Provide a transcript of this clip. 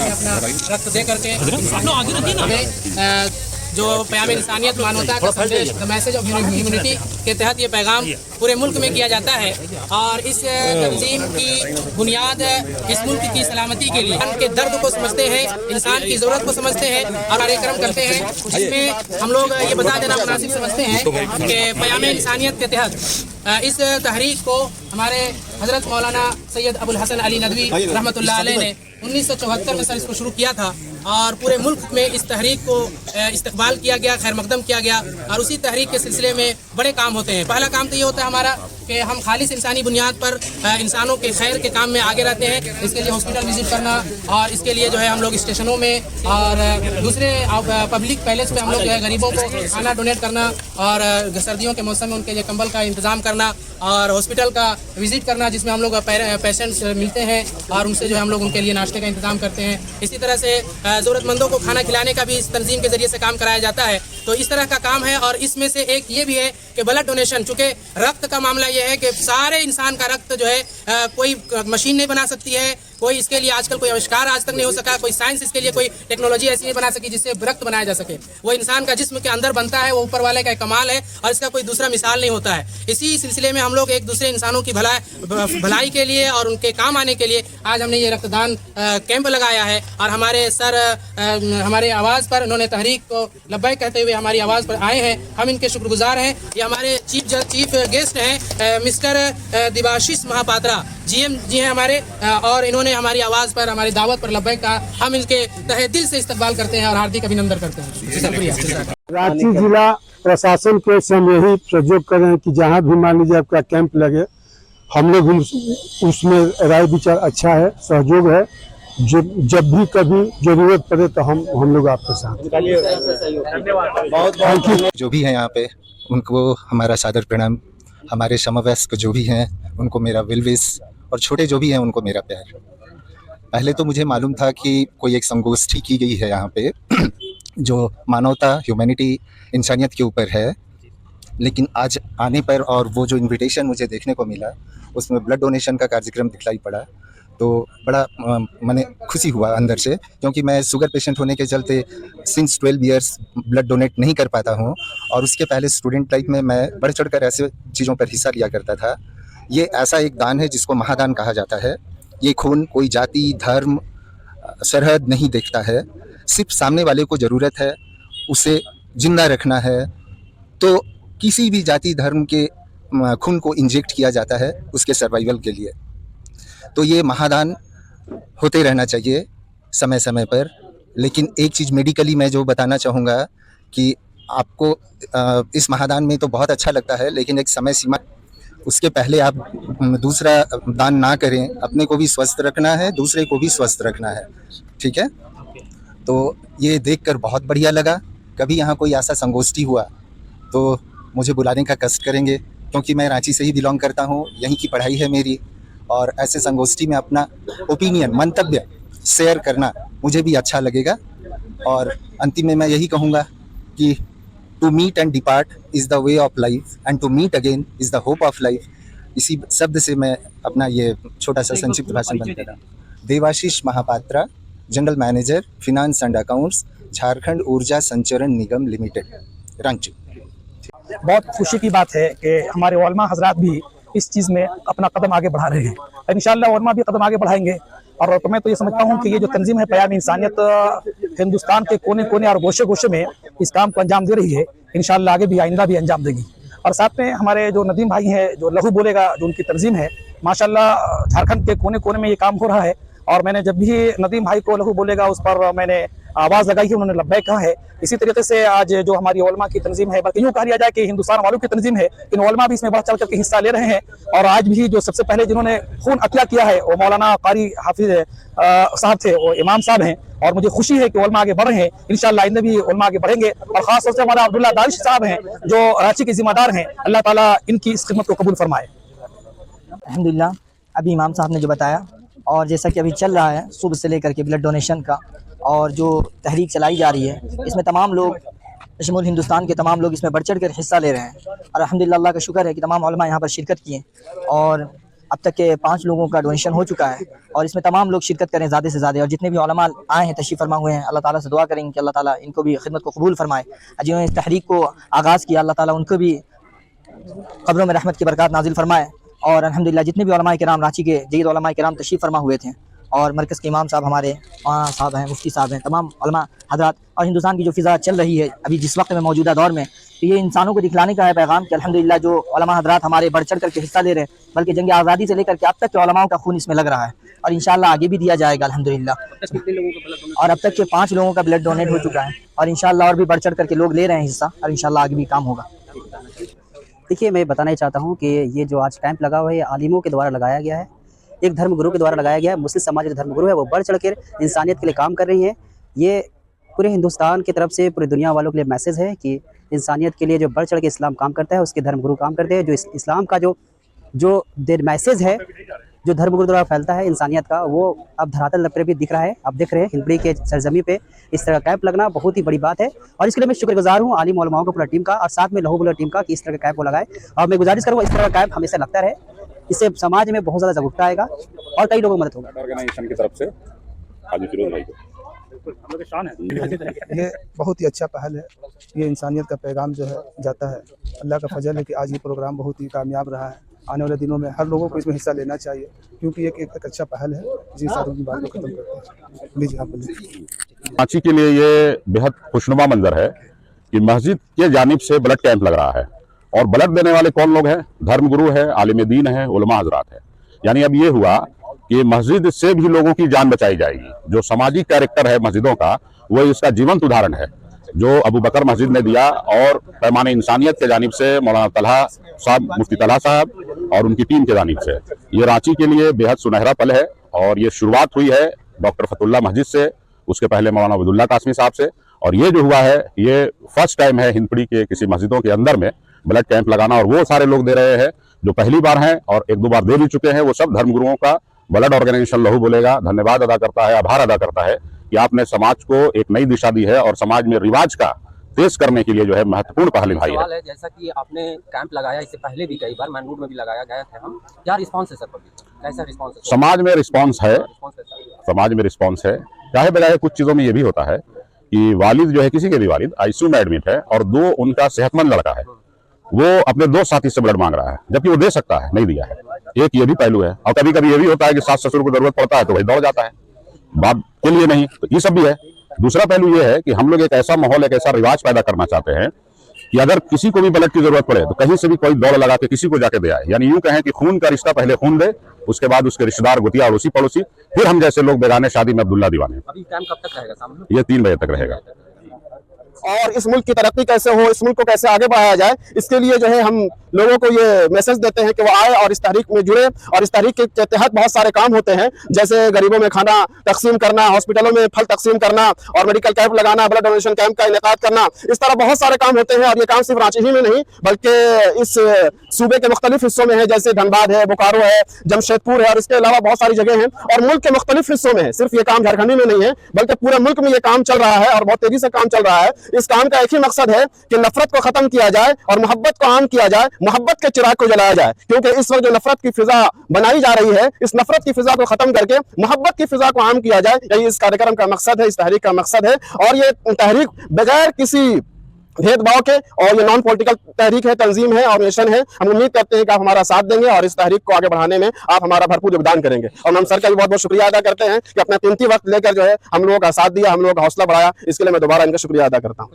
में अपना रक्त दे करके हमें जो प्याम इंसानियत मानवता का संदेश द मैसेज ऑफ ह्यूमैनिटी के तहत ये पैगाम पूरे मुल्क में किया जाता है। और इस तंजीम की बुनियाद इस मुल्क की सलामती के लिए इंसान के दर्द को समझते हैं, इंसान की ज़रूरत को समझते हैं और कार्यक्रम करते हैं, जिसमें हम लोग ये बता देना मुनासिब समझते हैं कि प्याम इंसानियत के तहत इस तहरीक को हमारे हज़रत मौलाना सैयद अबुल हसन अली नदवी रहमतुल्लाह अलैह ने 1974 में सर इसको शुरू किया था और पूरे मुल्क में इस तहरीक को इस्तकबाल किया गया, खैर मकदम किया गया। और उसी तहरीक के सिलसिले में बड़े काम होते हैं। पहला काम तो ये होता है हमारा कि हम खालिस इंसानी बुनियाद पर इंसानों के खैर के काम में आगे रहते हैं। इसके लिए हॉस्पिटल विजिट करना और इसके लिए जो है हम लोग स्टेशनों में और दूसरे पब्लिक पैलेस में हम लोग जो है गरीबों को खाना डोनेट करना और सर्दियों के मौसम में उनके लिए कंबल का इंतज़ाम करना और हॉस्पिटल का विजिट करना, जिसमें हम लोग पेशेंट्स मिलते हैं और उनसे जो है हम लोग उनके लिए नाश्ते का इंतज़ाम करते हैं। इसी तरह से ज़रूरतमंदों को खाना खिलाने का भी इस तंजीम के ज़रिए से काम कराया जाता है। तो इस तरह का काम है। और इसमें से एक ये भी है कि ब्लड डोनेशन, चूँकि रक्त का मामला ये है कि सारे इंसान का रक्त जो है कोई मशीन नहीं बना सकती है, कोई इसके लिए आजकल कोई आविष्कार आज तक नहीं हो सका, कोई साइंस इसके लिए कोई टेक्नोलॉजी ऐसी नहीं बना सकी जिससे रक्त बनाया जा सके। वो इंसान का जिस्म के अंदर बनता है, वो ऊपर वाले का कमाल है और इसका कोई दूसरा मिसाल नहीं होता है। इसी सिलसिले में हम लोग एक दूसरे इंसानों की भलाई के लिए और उनके काम आने के लिए आज हमने ये रक्तदान कैंप लगाया है। और हमारे सर हमारे आवाज़ पर उन्होंने तहरीक को लब्बैक कहते हुए हमारी आवाज़ पर आए हैं, हम इनके शुक्रगुजार हैं। ये हमारे चीफ गेस्ट हैं मिस्टर देवाशीष महापात्रा GM जी हैं हमारे, और इन्होंने हमारी आवाज़ पर हमारी दावत पर लब्बैक कहा। हम इनके तहे दिल से इस्तकबाल करते हैं और हार्दिक अभिनंदन करते हैं। शुक्रिया। रांची जिला प्रशासन के से हम यही सहयोग कर रहे हैं कि जहाँ भी मान लीजिए आपका कैंप लगे, हम लोग उसमें राय विचार अच्छा है, सहयोग है। जब भी कभी जरूरत पड़े तो हम लोग आपके साथ। धन्यवाद। जो भी हैं यहाँ पे उनको हमारा सादर प्रणाम, हमारे समवयस्क जो भी हैं उनको मेरा विल विश, और छोटे जो भी हैं उनको मेरा प्यार। पहले तो मुझे मालूम था कि कोई एक संगोष्ठी की गई है यहाँ पे जो मानवता, ह्यूमैनिटी, इंसानियत के ऊपर है, लेकिन आज आने पर और वो जो इनविटेशन मुझे देखने को मिला उसमें ब्लड डोनेशन का कार्यक्रम दिखलाई पड़ा, तो बड़ा मैंने खुशी हुआ अंदर से, क्योंकि मैं शुगर पेशेंट होने के चलते सिंस 12 ईयर्स ब्लड डोनेट नहीं कर पाता हूँ। और उसके पहले स्टूडेंट लाइफ में मैं बढ़ चढ़ कर ऐसे चीज़ों पर हिस्सा लिया करता था। ये ऐसा एक दान है जिसको महादान कहा जाता है। ये खून कोई जाति, धर्म, सरहद नहीं देखता है, सिर्फ सामने वाले को ज़रूरत है उसे जिंदा रखना है, तो किसी भी जाति धर्म के खून को इंजेक्ट किया जाता है उसके सर्वाइवल के लिए। तो ये महादान होते रहना चाहिए समय समय पर। लेकिन एक चीज़ मेडिकली मैं जो बताना चाहूँगा कि आपको इस महादान में तो बहुत अच्छा लगता है, लेकिन एक समय सीमा, उसके पहले आप दूसरा दान ना करें। अपने को भी स्वस्थ रखना है, दूसरे को भी स्वस्थ रखना है, ठीक है। तो ये देखकर बहुत बढ़िया लगा। कभी यहाँ कोई ऐसा संगोष्ठी हुआ तो मुझे बुलाने का कष्ट करेंगे, क्योंकि मैं रांची से ही बिलोंग करता हूँ, यहीं की पढ़ाई है मेरी, और ऐसे संगोष्ठी में अपना ओपिनियन, मंतव्य शेयर करना मुझे भी अच्छा लगेगा। और अंतिम में मैं यही कहूँगा कि to meet and depart is the way of life and to meet again is the hope of life. इसी शब्द से मैं अपना ये छोटा सा संक्षिप्त भाषण बंद कर रहा हूँ। Debashish Mahapatra, general manager finance and accounts, Jharkhand Urja Sancharan Nigam limited, Ranchi. बहुत खुशी की बात है कि हमारे उलमा हजरात भी इस चीज़ में अपना कदम आगे बढ़ा रहे हैं। इंशाअल्लाह उलमा भी कदम आगे बढ़ाएंगे। और मैं तो ये समझता हूँ कि ये जो तंजीम है प्याम इंसानियत, हिंदुस्तान के कोने कोने और गोशे गोशे में इस काम को अंजाम दे रही है। इंशाअल्लाह आगे भी आइंदा भी अंजाम देगी। और साथ में हमारे जो नदीम भाई हैं, जो लहू बोलेगा, जो उनकी तंजीम है, माशाअल्लाह झारखंड के कोने कोने में ये काम हो रहा है। और मैंने जब भी नदीम भाई को लहू बोलेगा उस पर मैंने आवाज़ लगाई है, उन्होंने लब्बैक कहा है। इसी तरीके से आज जो हमारी उलमा की तंजीम है, बल्कि यूँ कहा जाए कि हिंदुस्तान वालों की तंजीम है, इन उलमा भी इसमें बढ़ चढ़ करके हिस्सा ले रहे हैं। और आज भी जो सबसे पहले जिन्होंने खून अतिया किया है वो मौलाना कारी हाफिज साहब थे, वो इमाम साहब हैं। और मुझे खुशी है कि उलमा आगे बढ़ रहे हैं। इंशाअल्लाह आइंदा भी उलमा आगे बढ़ेंगे। और ख़ास तौर से हमारा अब्दुल्ला दानिश साहब हैं जो रांची के जिम्मेदार हैं, अल्लाह ताला इनकी इस खिदमत को कबूल फरमाए। अल्हम्दुलिल्लाह, अभी इमाम साहब ने जो बताया, और जैसा कि अभी चल रहा है सुबह से लेकर के ब्लड डोनेशन का, और जो तहरीक चलाई जा रही है, इसमें तमाम लोग, शमूल हिंदुस्तान के तमाम लोग इसमें बढ़ चढ़ कर हिस्सा ले रहे हैं। और अल्हम्दुलिल्लाह, अल्लाह का शुक्र है कि तमाम उलमा यहाँ पर शिरकत किए। और अब तक के 5 लोगों का डोनेशन हो चुका है और इसमें तमाम लोग शिरकत करें ज़्यादा से ज़्यादा। और जितने भी उलमा आए हैं, तशरीफ़ फरमा हुए हैं, अल्लाह ताला से दुआ करेंगे कि अल्लाह ताला इनको भी खिदमत को कबूल फरमाए। जिन्होंने इस तहरीक को आगाज़ किया, अल्लाह ताला उनको भी क़ब्रों में रहमत की बरक़ात नाज़िल फरमाए। और अल्हम्दुलिल्लाह जितने भी उलमा किराम, रांची के जय्यद उलमा किराम तशरीफ़ फरमा हुए थे और मरकज़ के इमाम साहब हमारे वहाँ साहब हैं, मुफ्ती साहब हैं, तमाम उलमा हज़रात, और हिंदुस्तान की जो फ़िज़ा चल रही है अभी जिस वक्त में मौजूदा दौर में, तो ये इंसानों को दिखलाने का है पैगाम कि अल्हम्दुलिल्लाह जो उलमा हज़रात हमारे बढ़ चढ़ करके हिस्सा ले रहे हैं, बल्कि जंग आज़ादी से लेकर के अब तक के उलमाओं का खून इसमें लग रहा है और इंशाअल्लाह आगे भी दिया जाएगा अल्हम्दुलिल्लाह। और अब तक के 5 लोगों का ब्लड डोनेट हो चुका है और इंशाअल्लाह और भी बढ़ चढ़ करके लोग ले रहे हैं हिस्सा और इंशाअल्लाह आगे भी काम होगा। देखिए, मैं बताना ही चाहता हूँ कि ये जो आज कैंप लगा हुआ है, ये आलिमों के द्वारा लगाया गया है, एक धर्मगुरु के द्वारा लगाया गया है। मुस्लिम समाज के धर्मगुरु है, वो बढ़ चढ़ कर इंसानियत के लिए काम कर रही है। ये पूरे हिंदुस्तान की तरफ से पूरी दुनिया वालों के लिए मैसेज है कि इंसानियत के लिए जो बढ़ चढ़ के इस्लाम काम करता है, उसके धर्मगुरु काम करते हैं। जो इस्लाम का जो मैसेज है, जो धर्मगुरु द्वारा फैलता है इंसानियत का, वो अब धरातल पर भी दिख रहा है। आप देख रहे हैं हिंदुस्तान के सरजमी पे इस तरह का कैंप लगना बहुत ही बड़ी बात है और इसके लिए मैं शुक्रगुजार हूँ आलिम उलमाओं को, पूरा टीम का, और साथ में लहू बुलर टीम का कि इस तरह का कैंप को लगाए। और मैं गुजारिश करूँगा इस तरह का कैंप हमेशा लगता रहे, इससे समाज में बहुत ज़्यादा जागरूकता आएगा और कई लोगों को मदद होगा। ऑर्गेनाइजेशन की तरफ से हाजी फिरोज भाई को ये बहुत ही अच्छा पहल है। ये इंसानियत का पैगाम जो है जाता है। अल्लाह का फजल है कि आज ये प्रोग्राम बहुत ही कामयाब रहा है। आने वाले दिनों में हर लोगों को इसमें हिस्सा लेना चाहिए क्योंकि एक अच्छा पहल है। जी साथ उनकी बात को खत्म करते हैं। लीजिए आप बोलिए। रांची के लिए ये बेहद खुशनुमा मंजर है कि मस्जिद के जानिब से ब्लड कैंप लग रहा है और ब्लड देने वाले कौन लोग हैं? धर्मगुरु है, आलिम दीन है, उलमा हजरात है। यानी अब ये हुआ कि मस्जिद से भी लोगों की जान बचाई जाएगी। जो सामाजिक कैरेक्टर है मस्जिदों का, वो इसका जीवंत उदाहरण है जो अबू बकर मस्जिद ने दिया और पैमाने इंसानियत के जानिब से मौलाना तलहा साहब, मुफ्ती तलहा साहब और उनकी टीम के जानिब से ये रांची के लिए बेहद सुनहरा पल है। और ये शुरुआत हुई है डॉक्टर फतुल्ला मस्जिद से, उसके पहले मौलाना अब्दुल्ला कासमी साहब से, और ये जो हुआ है ये फर्स्ट टाइम है हिंदपीढ़ी के किसी मस्जिदों के अंदर में ब्लड कैंप लगाना। और वो सारे लोग दे रहे हैं जो पहली बार हैं और 1-2 बार दे भी चुके हैं। वो सब धर्मगुरुओं का ब्लड ऑर्गेनाइजेशन लहू बोलेगा धन्यवाद अदा करता है, आभार अदा करता है कि आपने समाज को एक नई दिशा दी है और समाज में रिवाज का तेज करने के लिए जो है महत्वपूर्ण पहल निभाई है। जैसा कि आपने कैंप लगाया, इससे पहले भी कई बार मैनरूड में भी लगाया गया था, हम क्या रिस्पांस है सर? कैसा रिस्पांस है? समाज में रिस्पांस है, समाज में रिस्पांस है। चाहे बजाय कुछ चीजों में ये भी होता है कि वालिद जो है, किसी के भी वालिद आईसीयू में एडमिट है और 2 उनका सेहतमंद लड़का है, वो अपने 2 साथी से ब्लड मांग रहा है जबकि वो दे सकता है, नहीं दिया है। एक ये भी पहलू है। और कभी कभी ये भी होता है कि सास ससुर को जरूरत पड़ता है तो वही दौड़ जाता है, बाप के लिए नहीं, तो ये सब भी है। दूसरा पहलू ये है कि हम लोग एक ऐसा माहौल, एक ऐसा रिवाज पैदा करना चाहते हैं कि अगर किसी को भी ब्लड की जरूरत पड़े तो कहीं से भी कोई दौड़ लगा के किसी को जाके दे आए। यानी यूं कहें कि खून का रिश्ता पहले खून दे, उसके बाद उसके रिश्तेदार, गुतिया, अड़ोसी पड़ोसी, फिर हम जैसे लोग बेगाने शादी में अब्दुल्ला दीवाने। अभी कैंप कब तक रहेगा सामने? ये 3 बजे तक रहेगा। और इस मुल्क की तरक्की कैसे हो, इस मुल्क को कैसे आगे बढ़ाया जाए, इसके लिए जो है हम लोगों को ये मैसेज देते हैं कि वो आए और इस तहरीक में जुड़े। और इस तहरीक के तहत बहुत सारे काम होते हैं, जैसे गरीबों में खाना तकसीम करना, हॉस्पिटलों में फल तकसीम करना और मेडिकल कैंप लगाना, ब्लड डोनेशन कैंप का इनेकाद करना। इस तरह बहुत सारे काम होते हैं और ये काम सिर्फ रांची ही में नहीं बल्कि इस सूबे के मुख्तलिफ हिस्सों में है, जैसे धनबाद है, बोकारो है, जमशेदपुर है और इसके अलावा बहुत सारी जगह हैं। और मुल्क के मुख्तलिफ हिस्सों में है, सिर्फ ये काम झारखंड में नहीं है बल्कि पूरे मुल्क में ये काम चल रहा है और बहुत तेजी से काम चल रहा है। इस काम का एक ही मकसद है कि नफरत को खत्म किया जाए और मोहब्बत को आम किया जाए, मोहब्बत के चिराग को जलाया जाए। क्योंकि इस वक्त जो नफरत की फिजा बनाई जा रही है, इस नफरत की फिजा को खत्म करके मोहब्बत की फिजा को आम किया जाए, यही इस कार्यक्रम का मकसद है, इस तहरीक का मकसद है। और ये तहरीक बगैर किसी भेदभाव के, और ये नॉन पॉलिटिकल तहरीक है, तंजीम है और मिशन है। हम उम्मीद करते हैं कि आप हमारा साथ देंगे और इस तहरीक को आगे बढ़ाने में आप हमारा भरपूर योगदान करेंगे। और हम सर का भी बहुत बहुत शुक्रिया अदा करते हैं कि अपना कीमती वक्त लेकर जो है हम लोगों का साथ दिया, हम लोगों का हौसला बढ़ाया। इसके लिए मैं दोबारा इनका शुक्रिया अदा करता हूँ।